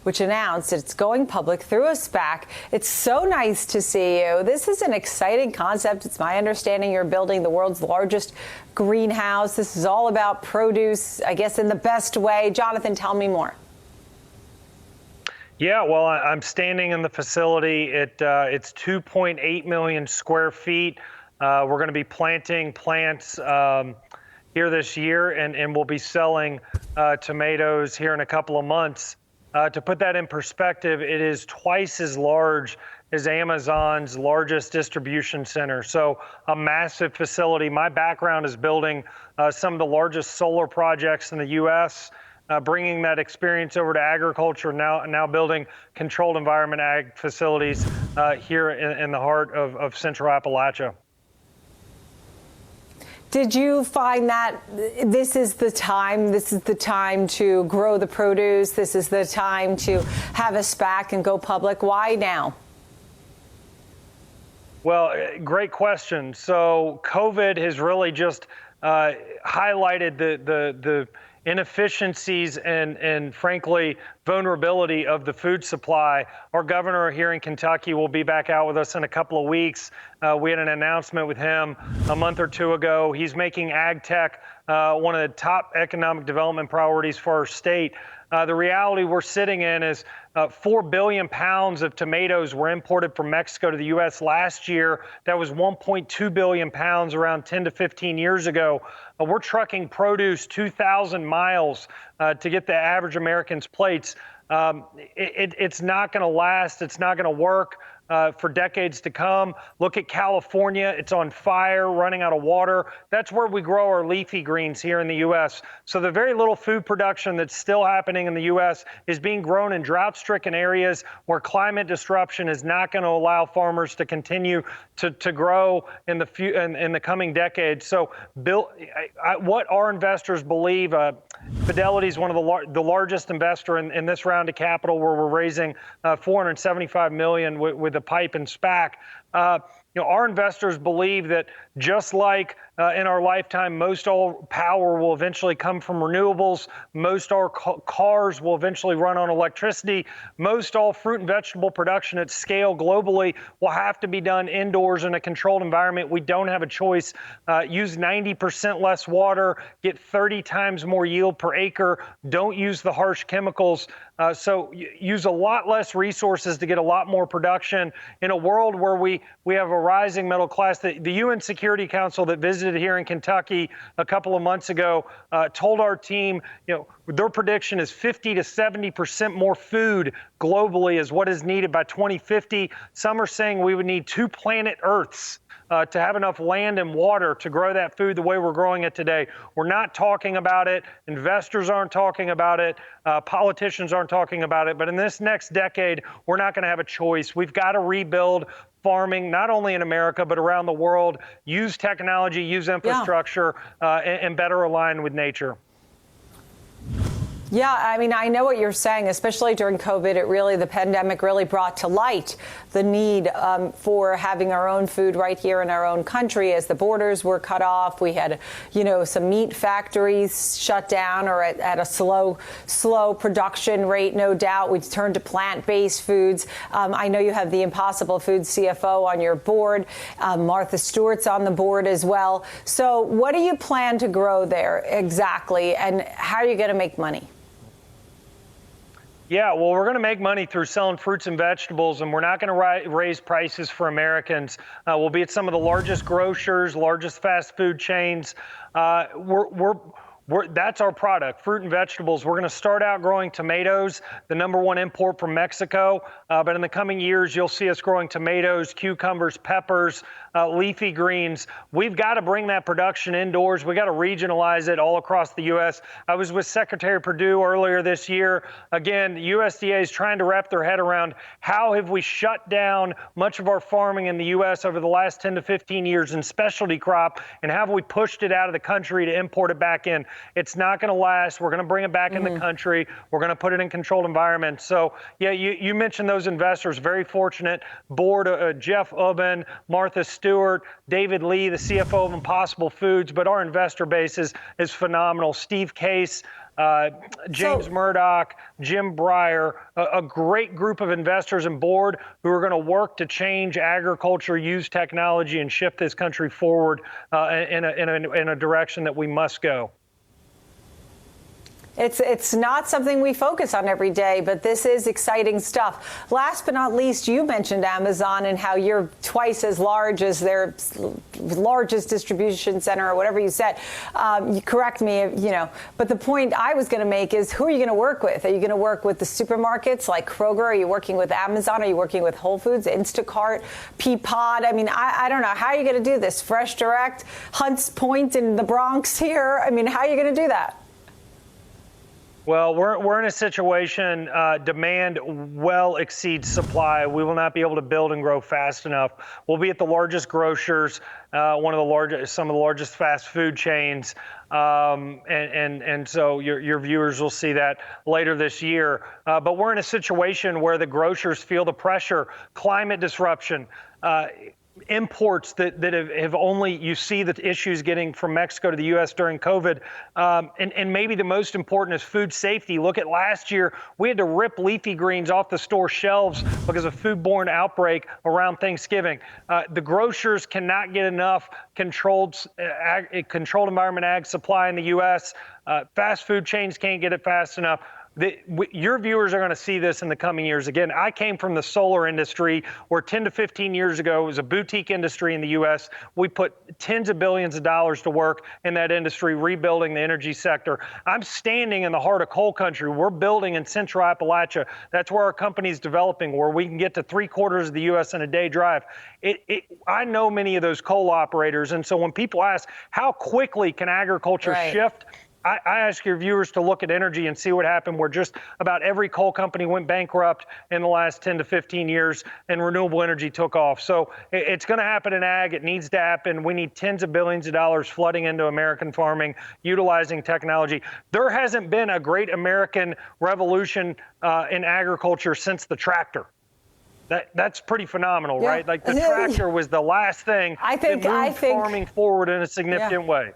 which announced it's going public through a SPAC. It's so nice to see you. This is an exciting concept. It's my understanding you're building the world's largest greenhouse. This is all about produce, I guess, in the best way. Jonathan, tell me more. Yeah, well, I'm standing in the facility. It's 2.8 million square feet. We're going to be planting plants here this year, and we'll be selling tomatoes here in a couple of months. To put that in perspective, it is twice as large as Amazon's largest distribution center. So a massive facility. My background is building some of the largest solar projects in the U.S., bringing that experience over to agriculture, now building controlled environment ag facilities here in the heart of Central Appalachia. Did you find that this is the time to grow the produce, this is the time to have a SPAC and go public? Why now? Well, great question. So COVID has really just highlighted the inefficiencies and frankly, vulnerability of the food supply. Our governor here in Kentucky will be back out with us in a couple of weeks. We had an announcement with him a month or two ago. He's making AgTech one of the top economic development priorities for our state. The reality we're sitting in is 4 billion pounds of tomatoes were imported from Mexico to the U.S. last year. That was 1.2 billion pounds around 10 to 15 years ago. We're trucking produce 2,000 miles to get the average American's plates. It's not going to last. It's not going to work for decades to come. Look at California. It's on fire, running out of water. That's where we grow our leafy greens here in the U.S. So the very little food production that's still happening in the U.S. is being grown in drought-stricken areas where climate disruption is not going to allow farmers to continue to grow in the coming decades. So what our investors believe, Fidelity is one of the largest investor in this round of capital, where we're raising $475 million with the PIPE and SPAC. Our investors believe that just like in our lifetime, most all power will eventually come from renewables. Most all cars will eventually run on electricity. Most all fruit and vegetable production at scale globally will have to be done indoors in a controlled environment. We don't have a choice. Use 90% less water, get 30 times more yield per acre. Don't use the harsh chemicals. So use a lot less resources to get a lot more production in a world where we have a rising middle class. The UN Security Council that visited here in Kentucky a couple of months ago told our team, their prediction is 50 to 70% more food globally is what is needed by 2050. Some are saying we would need 2 planet Earths to have enough land and water to grow that food the way we're growing it today. We're not talking about it. Investors aren't talking about it. Politicians aren't talking about it. But in this next decade, we're not going to have a choice. We've got to rebuild farming, not only in America, but around the world. Use technology, use infrastructure, and better align with nature. Yeah, I mean, I know what you're saying, especially during COVID. The pandemic really brought to light the need for having our own food right here in our own country as the borders were cut off. We had, some meat factories shut down or at a slow production rate, no doubt. We turned to plant-based foods. I know you have the Impossible Foods CFO on your board. Martha Stewart's on the board as well. So what do you plan to grow there exactly, and how are you going to make money? Yeah, well, we're going to make money through selling fruits and vegetables, and we're not going to raise prices for Americans. We'll be at some of the largest grocers, largest fast food chains. That's our product, fruit and vegetables. We're going to start out growing tomatoes, the #1 import from Mexico. But in the coming years, you'll see us growing tomatoes, cucumbers, peppers, leafy greens. We've got to bring that production indoors. We got to regionalize it all across the U.S. I was with Secretary Perdue earlier this year. Again, the USDA is trying to wrap their head around how have we shut down much of our farming in the U.S. over the last 10 to 15 years in specialty crop, and have we pushed it out of the country to import it back in? It's not going to last. We're going to bring it back in the country. We're going to put it in controlled environments. So, yeah, you mentioned those investors. Very fortunate. Board, Jeff Ubben, Martha Stewart, David Lee, the CFO of Impossible Foods. But our investor base is phenomenal. Steve Case, James Murdoch, Jim Breyer, a great group of investors and board who are going to work to change agriculture, use technology, and shift this country forward in a direction that we must go. It's not something we focus on every day, but this is exciting stuff. Last but not least, you mentioned Amazon and how you're twice as large as their largest distribution center or whatever you said. You correct me, but the point I was going to make is, who are you going to work with? Are you going to work with the supermarkets like Kroger? Are you working with Amazon? Are you working with Whole Foods, Instacart, Peapod? I mean, I don't know. How are you going to do this? Fresh Direct, Hunts Point in the Bronx here? I mean, how are you going to do that? Well, we're in a situation, demand well exceeds supply. We will not be able to build and grow fast enough. We'll be at the largest grocers, some of the largest fast food chains, and so your viewers will see that later this year. But we're in a situation where the grocers feel the pressure, climate disruption, imports that have only, you see the issues getting from Mexico to the U.S. during COVID. And maybe the most important is food safety. Look at last year, we had to rip leafy greens off the store shelves because of foodborne outbreak around Thanksgiving. The grocers cannot get enough controlled environment ag supply in the U.S. Fast food chains can't get it fast enough. Your viewers are going to see this in the coming years. Again, I came from the solar industry, where 10 to 15 years ago it was a boutique industry in the U.S. We put tens of billions of dollars to work in that industry, rebuilding the energy sector. I'm standing in the heart of coal country. We're building in Central Appalachia. That's where our company's developing, where we can get to 3/4 of the U.S. in a day drive. I know many of those coal operators, and so when people ask, how quickly can agriculture shift? I ask your viewers to look at energy and see what happened, where just about every coal company went bankrupt in the last 10 to 15 years, and renewable energy took off. So it's going to happen in ag. It needs to happen. We need tens of billions of dollars flooding into American farming, utilizing technology. There hasn't been a great American revolution in agriculture since the tractor. That's pretty phenomenal, right? Like the tractor was the last thing that moved farming forward in a significant way.